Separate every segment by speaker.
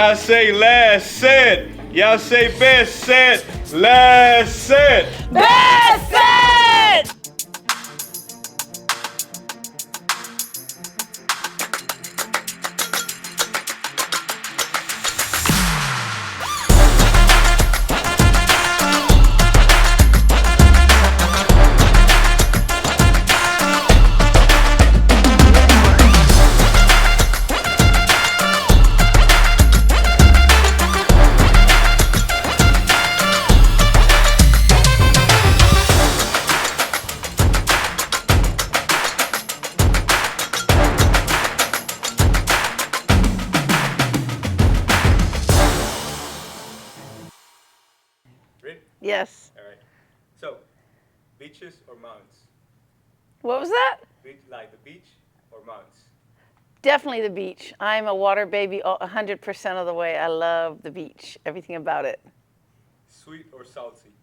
Speaker 1: Y'all say last said. Y'all say best said. Last said.
Speaker 2: Best said!
Speaker 1: Ready?
Speaker 2: Yes.
Speaker 1: All right. So, beaches or mountains?
Speaker 2: What was that?
Speaker 1: Like the beach or mountains?
Speaker 2: Definitely the beach. I'm a water baby 100% of the way. I love the beach, everything about it.
Speaker 1: Sweet or salty?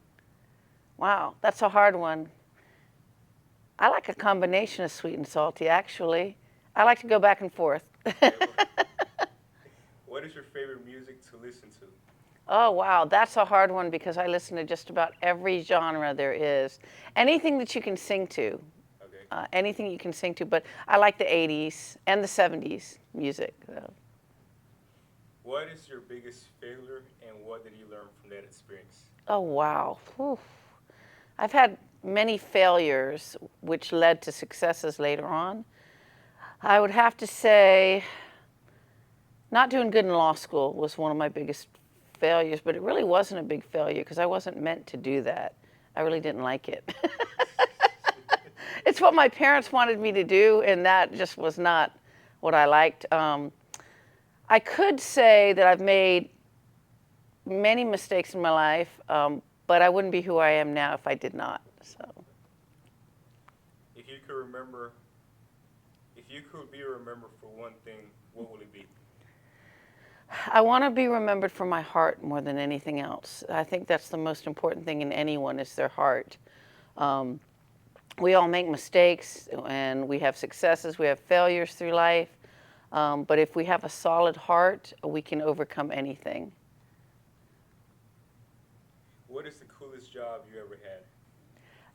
Speaker 2: Wow, that's a hard one. I like a combination of sweet and salty, actually. I like to go back and forth.
Speaker 1: What is your favorite music to listen to?
Speaker 2: Oh, wow, that's a hard one because I listen to just about every genre there is. Anything that you can sing to.
Speaker 1: Okay.
Speaker 2: Anything you can sing to, but I like the 80s and the 70s music. So.
Speaker 1: What is your biggest failure and what did you learn from that experience?
Speaker 2: Oh, wow. Whew. I've had many failures which led to successes later on. I would have to say not doing good in law school was one of my biggest failures, but it really wasn't a big failure because I wasn't meant to do that. I really didn't like it. It's what my parents wanted me to do, and that just was not what I liked. I could say that I've made many mistakes in my life, but I wouldn't be who I am now if I did not. So,
Speaker 1: If you could remember, if you could be remembered for one thing, what would it be?
Speaker 2: I want to be remembered for my heart more than anything else. I think that's the most important thing in anyone is their heart. We all make mistakes and we have successes, we have failures through life. But if we have a solid heart, we can overcome anything.
Speaker 1: What is the coolest job you ever had?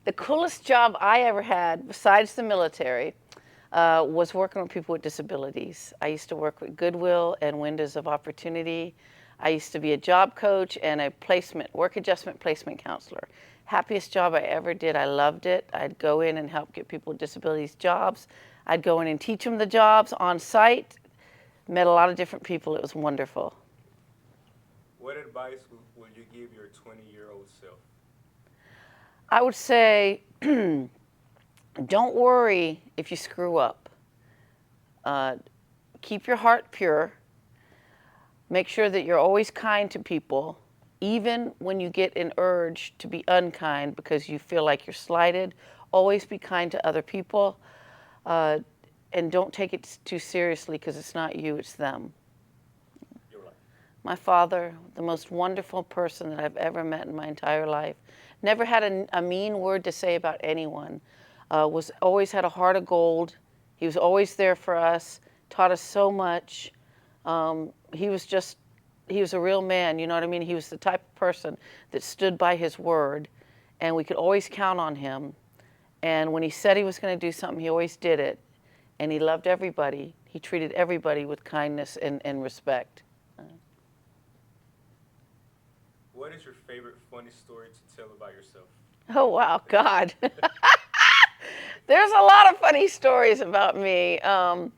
Speaker 2: The coolest job I ever had, besides the military, was working with people with disabilities. I used to work with Goodwill and Windows of Opportunity. I used to be a job coach and a work adjustment placement counselor. Happiest job I ever did. I loved it. I'd go in and help get people with disabilities jobs. I'd go in and teach them the jobs on site. Met a lot of different people. It was wonderful.
Speaker 1: What advice would you give your 20-year-old self?
Speaker 2: I would say, don't worry if you screw up. Keep your heart pure. Make sure that you're always kind to people, even when you get an urge to be unkind because you feel like you're slighted. Always be kind to other people, and don't take it too seriously because it's not you, it's them.
Speaker 1: Your life.
Speaker 2: My father, the most wonderful person that I've ever met in my entire life, never had a mean word to say about anyone, was always had a heart of gold. He was always there for us, taught us so much. He was a real man, you know what I mean? He was the type of person that stood by his word, and we could always count on him. And when he said he was going to do something, he always did it. And he loved everybody. He treated everybody with kindness and respect.
Speaker 1: What is your favorite funny story to tell about yourself?
Speaker 2: Oh, wow, God. There's a lot of funny stories about me. I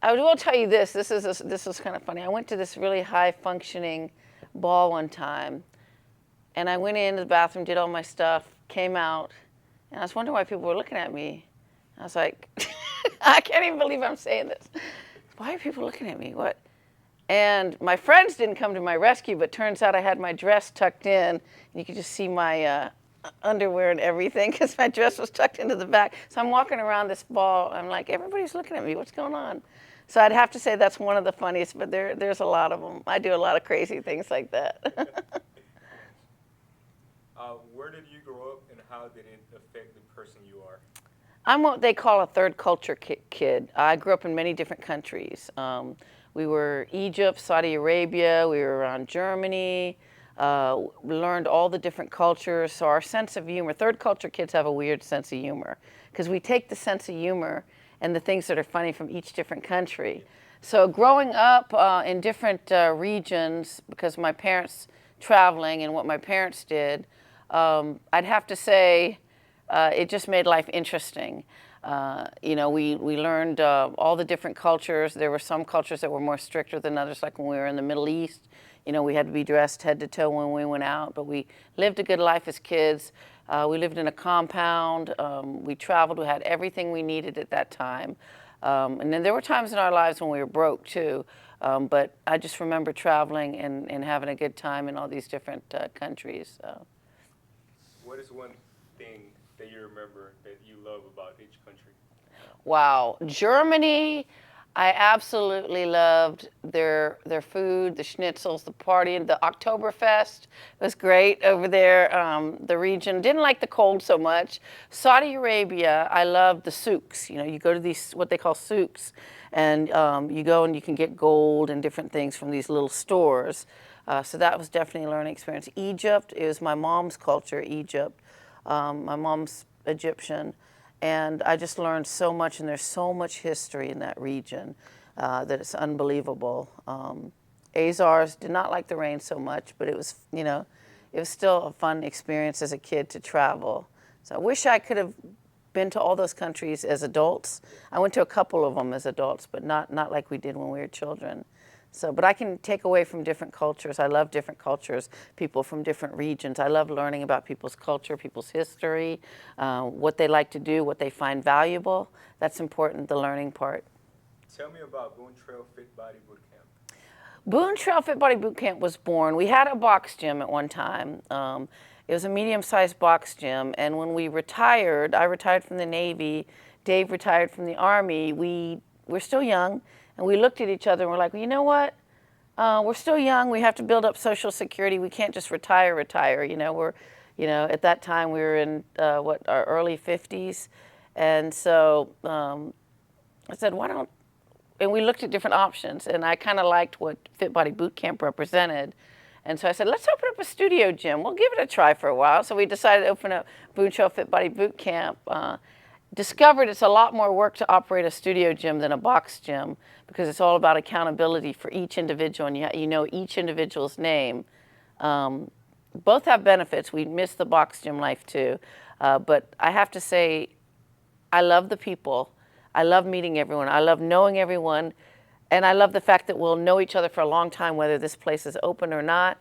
Speaker 2: will tell you this. This is kind of funny. I went to this really high-functioning ball one time, and I went into the bathroom, did all my stuff, came out, and I was wondering why people were looking at me. I was like, I can't even believe I'm saying this. Why are people looking at me? What? And my friends didn't come to my rescue, but turns out I had my dress tucked in, and you could just see my underwear and everything because my dress was tucked into the back. So I'm walking around this ball. I'm like, everybody's looking at me. What's going on? So I'd have to say that's one of the funniest, but there's a lot of them. I do a lot of crazy things like that.
Speaker 1: Where did you grow up and how did it affect the person you are?
Speaker 2: I'm what they call a third culture kid. I grew up in many different countries. We were Egypt, Saudi Arabia, we were around Germany, we learned all the different cultures. So our sense of humor, third culture kids have a weird sense of humor because we take the sense of humor and the things that are funny from each different country. So growing up in different regions, because my parents traveling and what my parents did, I'd have to say it just made life interesting. We learned all the different cultures. There were some cultures that were more stricter than others, like when we were in the Middle East. We had to be dressed head to toe when we went out, but we lived a good life as kids. We lived in a compound. We traveled. We had everything we needed at that time. And then there were times in our lives when we were broke too. But I just remember traveling and having a good time in all these different countries.
Speaker 1: What is one thing that you remember that you love about each country?
Speaker 2: Wow, Germany, I absolutely loved their food, the schnitzels, the party, and the Oktoberfest was great over there. The region didn't like the cold so much. Saudi Arabia, I loved the souks. You go to these what they call souks, and you go and you can get gold and different things from these little stores. So that was definitely a learning experience. Egypt is my mom's culture. Egypt, my mom's Egyptian. And I just learned so much, and there's so much history in that region that it's unbelievable. Azores did not like the rain so much, but it was still a fun experience as a kid to travel. So I wish I could have been to all those countries as adults. I went to a couple of them as adults, but not like we did when we were children. But I can take away from different cultures. I love different cultures, people from different regions. I love learning about people's culture, people's history, what they like to do, what they find valuable. That's important, the learning part.
Speaker 1: Tell me about Boon Trail Fit Body Bootcamp.
Speaker 2: Boon Trail Fit Body Bootcamp was born. We had a box gym at one time. It was a medium-sized box gym, and when we retired, I retired from the Navy, Dave retired from the Army, we're still young, and we looked at each other and we're like, well, you know what? We're still young. We have to build up Social Security. We can't just retire. At that time we were in our early 50s, and so I said, why don't? And we looked at different options, and I kind of liked what Fit Body Bootcamp represented, and so I said, let's open up a studio gym. We'll give it a try for a while. So we decided to open up Boon Trail Fit Body Bootcamp. Discovered it's a lot more work to operate a studio gym than a box gym because it's all about accountability for each individual, and you know each individual's name. Both have benefits. We miss the box gym life too, but I have to say I love the people. I love meeting everyone. I love knowing everyone, and I love the fact that we'll know each other for a long time whether this place is open or not.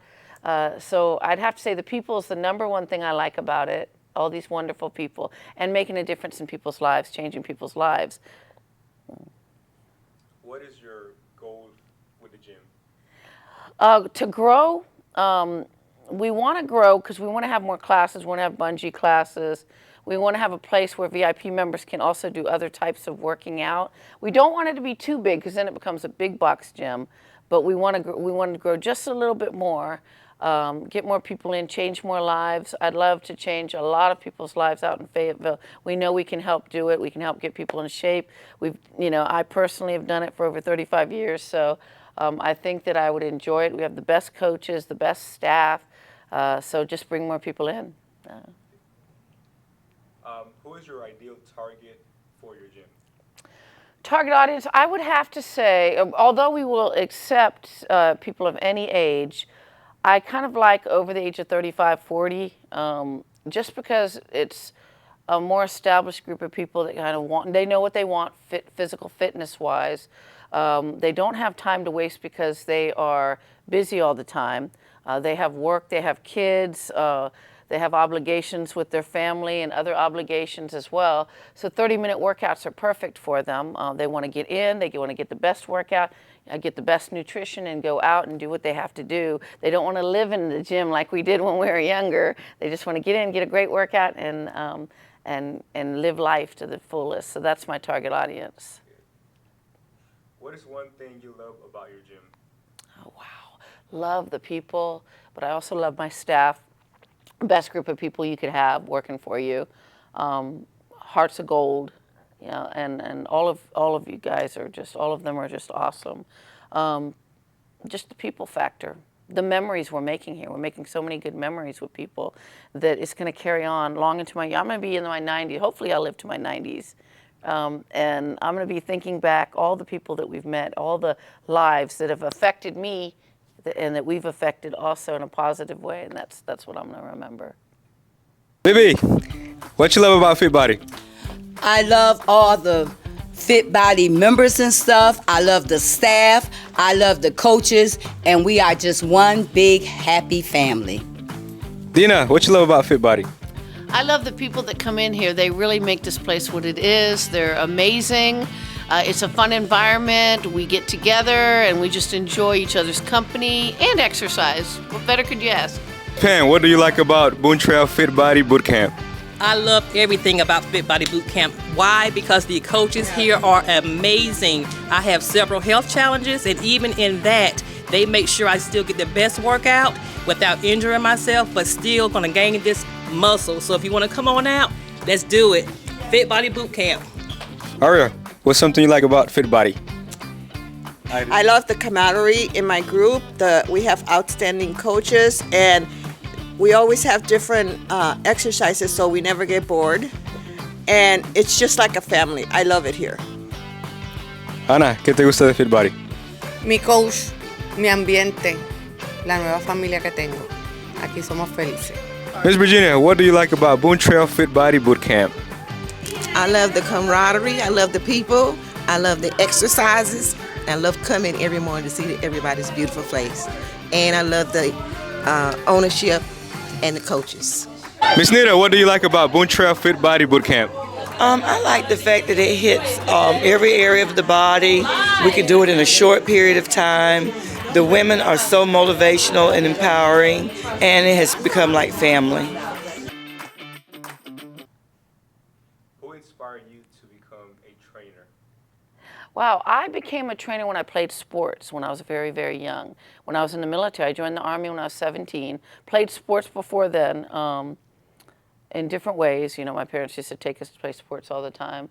Speaker 2: So I'd have to say the people is the number one thing I like about it. All these wonderful people, and making a difference in people's lives, changing people's lives.
Speaker 1: What is your goal with the gym?
Speaker 2: To grow, we want to grow because we want to have more classes. We want to have bungee classes. We want to have a place where VIP members can also do other types of working out. We don't want it to be too big because then it becomes a big box gym, but we want to grow just a little bit more. Get more people in, change more lives. I'd love to change a lot of people's lives out in Fayetteville. We know we can help do it. We can help get people in shape. I personally have done it for over 35 years, so I think that I would enjoy it. We have the best coaches, the best staff, so just bring more people in.
Speaker 1: Who is your ideal target for your gym?
Speaker 2: Target audience, I would have to say, although we will accept people of any age, I kind of like over the age of 35, 40, just because it's a more established group of people that kind of they know what they want physical fitness wise. They don't have time to waste because they are busy all the time. They have work, they have kids, they have obligations with their family and other obligations as well. So 30-minute workouts are perfect for them. They want to get in, they want to get the best workout, get the best nutrition, and go out and do what they have to do. They don't want to live in the gym like we did when we were younger. They just want to get in, get a great workout, and live life to the fullest. So that's my target audience.
Speaker 1: What is one thing you love about your gym?
Speaker 2: Oh, wow. Love the people, but I also love my staff. Best group of people you could have working for you. Hearts of gold. And all of you guys are all of them are just awesome. Just the people factor. The memories we're making here. We're making so many good memories with people that it's going to carry on long into I'm going to be in my 90s. Hopefully I'll live to my 90s. And I'm going to be thinking back all the people that we've met, all the lives that have affected me and that we've affected also in a positive way. And that's what I'm going to remember.
Speaker 3: Baby, what you love about Fit Body?
Speaker 4: I love all the Fit Body members and stuff. I love the staff. I love the coaches. And we are just one big happy family.
Speaker 3: Dinah, what you love about Fit Body?
Speaker 2: I love the people that come in here. They really make this place what it is. They're amazing. It's a fun environment. We get together and we just enjoy each other's company and exercise. What better could you ask?
Speaker 3: Pam, what do you like about Boon Trail Fit Body Bootcamp?
Speaker 5: I love everything about Fit Body Bootcamp. Why? Because the coaches here are amazing. I have several health challenges, and even in that, they make sure I still get the best workout without injuring myself, but still gonna gain this muscle. So if you wanna come on out, let's do it. Fit Body Bootcamp.
Speaker 3: Aria, what's something you like about Fit Body?
Speaker 6: I love the camaraderie in my group. We have outstanding coaches, and we always have different exercises, so we never get bored. And it's just like a family. I love it here.
Speaker 3: Ana, ¿qué te gusta de Fit Body?
Speaker 7: Mi coach, mi ambiente, la nueva familia que tengo. Aquí somos felices.
Speaker 3: Miss Virginia, what do you like about Boon Trail Fit Body Bootcamp?
Speaker 8: I love the camaraderie. I love the people. I love the exercises. I love coming every morning to see everybody's beautiful face. And I love the ownership and the coaches.
Speaker 3: Miss Nita, what do you like about Boon Trail Fit Body Bootcamp?
Speaker 9: I like the fact that it hits every area of the body. We can do it in a short period of time. The women are so motivational and empowering, and it has become like family.
Speaker 1: Who inspired you to become a trainer?
Speaker 2: Wow, I became a trainer when I played sports when I was very, very young. When I was in the military, I joined the Army when I was 17. Played sports before then in different ways. You know, my parents used to take us to play sports all the time.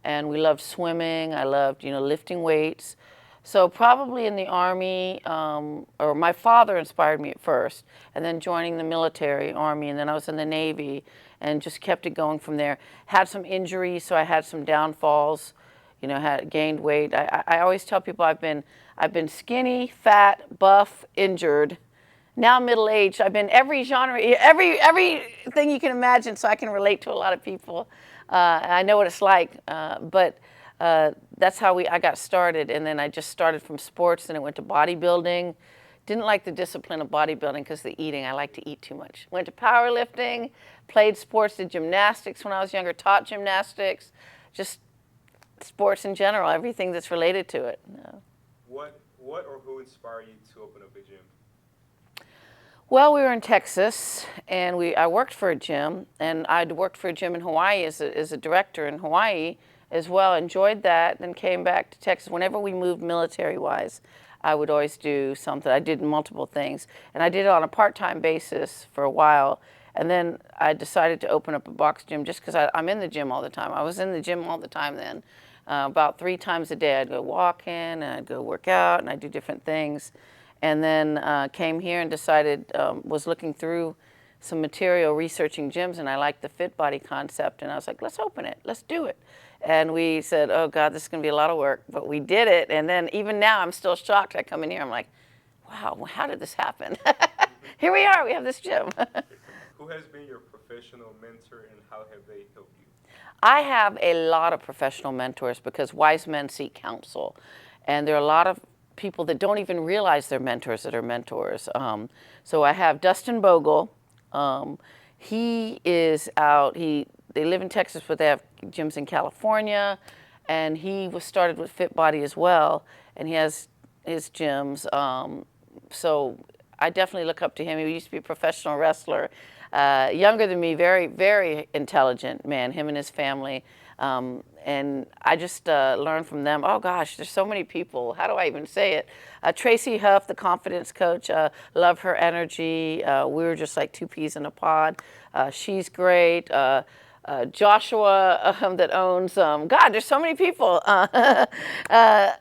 Speaker 2: And we loved swimming. I loved, lifting weights. So probably in the Army, or my father inspired me at first, and then joining the military, Army, and then I was in the Navy, and just kept it going from there. Had some injuries, so I had some downfalls. Had gained weight. I always tell people I've been skinny, fat, buff, injured. Now middle-aged. I've been every genre, everything you can imagine, so I can relate to a lot of people. I know what it's like, but that's how I got started. And then I just started from sports, and I went to bodybuilding. Didn't like the discipline of bodybuilding because of the eating. I like to eat too much. Went to powerlifting, played sports, did gymnastics when I was younger, taught gymnastics, just sports in general, everything that's related to it.
Speaker 1: What or who inspired you to open up a gym?
Speaker 2: Well, we were in Texas, and I worked for a gym, and I'd worked for a gym in Hawaii as a director in Hawaii as well. Enjoyed that, then came back to Texas. Whenever we moved military-wise, I would always do something. I did multiple things, and I did it on a part-time basis for a while. And then I decided to open up a box gym just because I'm in the gym all the time. I was in the gym all the time then. About 3 times a day I'd go walking, and I'd go work out, and I'd do different things. And then came here and decided, was looking through some material, researching gyms, and I liked the Fit Body concept. And I was like, let's open it, let's do it. And we said, oh God, this is gonna be a lot of work, but we did it. And then even now I'm still shocked. I come in here, I'm like, wow, how did this happen? Here we are, we have this gym.
Speaker 1: Who has been your professional mentor, and how have they helped you?
Speaker 2: I have a lot of professional mentors because wise men seek counsel. And there are a lot of people that don't even realize they're mentors that are mentors. So I have Dustin Bogle. He is out, they live in Texas, but they have gyms in California. And he was started with Fit Body as well. And he has his gyms. So I definitely look up to him. He used to be a professional wrestler. Younger than me, very, very intelligent man, him and his family. And I just learned from them. Oh gosh, there's so many people. How do I even say it? Tracy Huff, the confidence coach, love her energy. We were just like 2 peas in a pod. She's great. Joshua that owns, God, there's so many people, that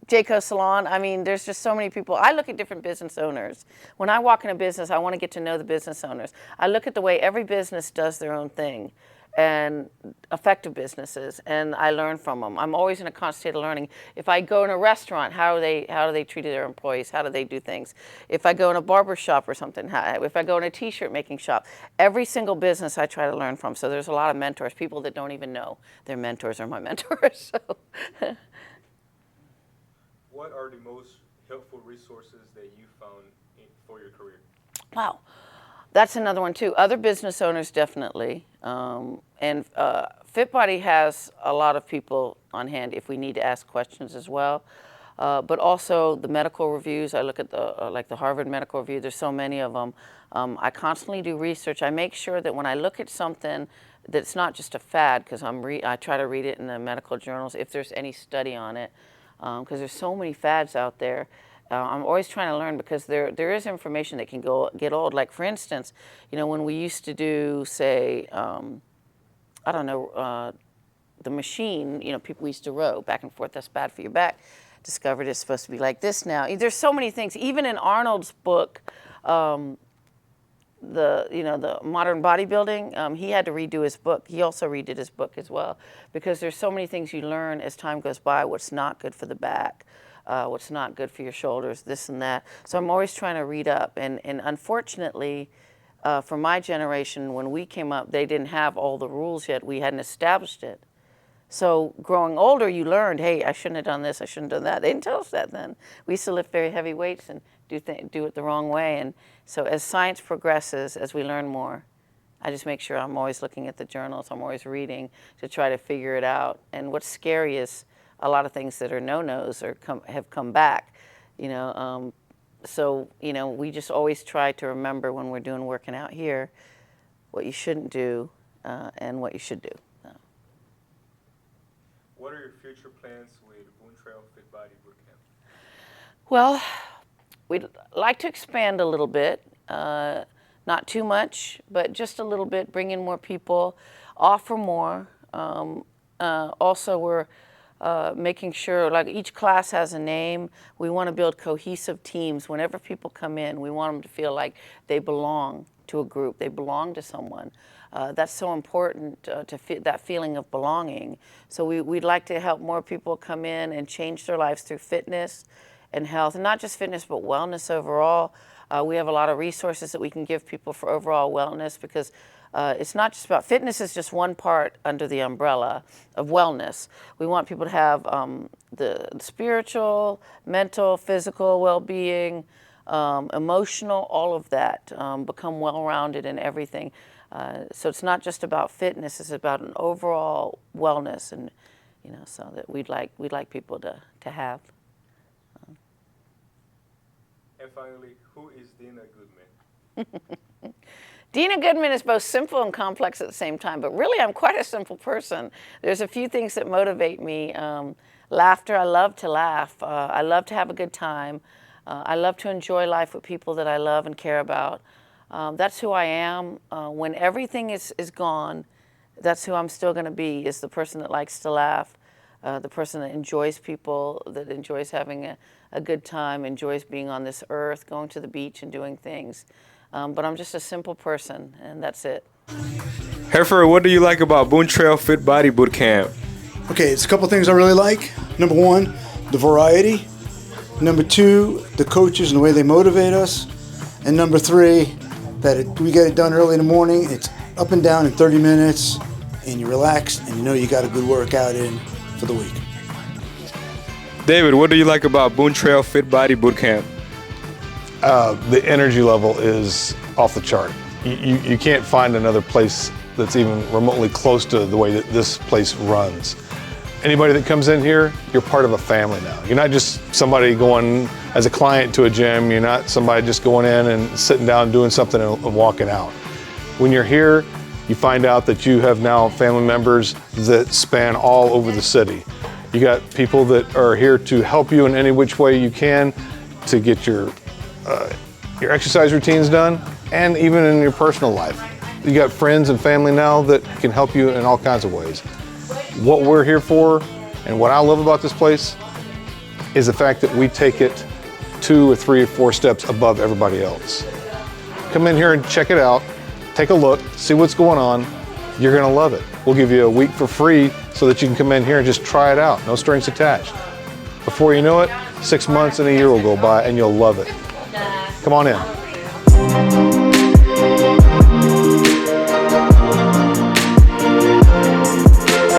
Speaker 2: Jayco Salon. I mean, there's just so many people. I look at different business owners. When I walk in a business, I want to get to know the business owners. I look at the way every business does their own thing, and effective businesses, and I learn from them. I'm always in a constant state of learning. If I go in a restaurant, how do they treat their employees? How do they do things? If I go in a barber shop or something, if I go in a t-shirt making shop, every single business I try to learn from. So there's a lot of mentors, people that don't even know their mentors are my mentors. So.
Speaker 1: What are the most helpful resources that you found for your career?
Speaker 2: Wow, that's another one too. Other business owners definitely, and FitBody has a lot of people on hand if we need to ask questions as well. But also the medical reviews. I look at like the Harvard Medical Review. There's so many of them. I constantly do research. I make sure that when I look at something, that it's not just a fad, because I try to read it in the medical journals if there's any study on it. Because there's so many fads out there. I'm always trying to learn, because there is information that can get old. Like, for instance, when we used to do, say, I don't know, the machine, people used to row back and forth. That's bad for your back. Discovered it's supposed to be like this now. There's so many things. Even in Arnold's book, the modern bodybuilding, he had to redo his book. He also redid his book as well, because there's so many things you learn as time goes by, what's not good for the back, what's not good for your shoulders, this and that. So I'm always trying to read up, and unfortunately, for my generation, when we came up, they didn't have all the rules yet. We hadn't established it. So growing older, you learned, hey, I shouldn't have done this, I shouldn't have done that. They didn't tell us that then. We used to lift very heavy weights and do it the wrong way. And so as science progresses, as we learn more, I just make sure I'm always looking at the journals, I'm always reading to try to figure it out. And what's scary is a lot of things that are no-nos have come back, So, we just always try to remember when we're working out here, what you shouldn't do and what you should do.
Speaker 1: What are your future plans with Boon Trail Fit Body Bootcamp?
Speaker 2: Well, we'd like to expand a little bit, not too much, but just a little bit, bring in more people, offer more. Also, we're making sure, like, each class has a name. We want to build cohesive teams. Whenever people come in, we want them to feel like they belong to a group, they belong to someone. That's so important to fit that feeling of belonging. So we'd like to help more people come in and change their lives through fitness and health, and not just fitness, but wellness overall. We have a lot of resources that we can give people for overall wellness, because it's not just about fitness, is just one part under the umbrella of wellness. We want people to have the spiritual, mental, physical well-being, emotional, all of that, become well-rounded in everything. So it's not just about fitness, it's about an overall wellness, and so that we'd like people to have.
Speaker 1: And finally, who is Dinah Goodman?
Speaker 2: Dinah Goodman is both simple and complex at the same time, but really I'm quite a simple person. There's a few things that motivate me. Laughter, I love to laugh. I love to have a good time. I love to enjoy life with people that I love and care about. That's who I am. When everything is gone, that's who I'm still going to be, is the person that likes to laugh, the person that enjoys people, that enjoys having a good time, enjoys being on this earth, going to the beach and doing things. But I'm just a simple person, and that's it.
Speaker 3: Heifer, what do you like about Boon Trail Fit Body Bootcamp?
Speaker 10: Okay, it's a couple things I really like. Number one, the variety. Number two, the coaches and the way they motivate us. And number three, that we get it done early in the morning. It's up and down in 30 minutes, and you're relaxed, and you know you got a good workout in for the week.
Speaker 3: David, what do you like about Boon Trail Fit Body Bootcamp?
Speaker 11: The energy level is off the chart. You can't find another place that's even remotely close to the way that this place runs. Anybody that comes in here, you're part of a family now. You're not just somebody going as a client to a gym. You're not somebody just going in and sitting down doing something and walking out. When you're here, you find out that you have now family members that span all over the city. You got people that are here to help you in any which way you can to get your exercise routines done, and even in your personal life. You got friends and family now that can help you in all kinds of ways. What we're here for and what I love about this place is the fact that we take it 2 or 3 or 4 steps above everybody else. Come in here and check it out, take a look, see what's going on. You're gonna love it. We'll give you a week for free so that you can come in here and just try it out, no strings attached. Before you know it, 6 months and a year will go by and you'll love it. Come on in.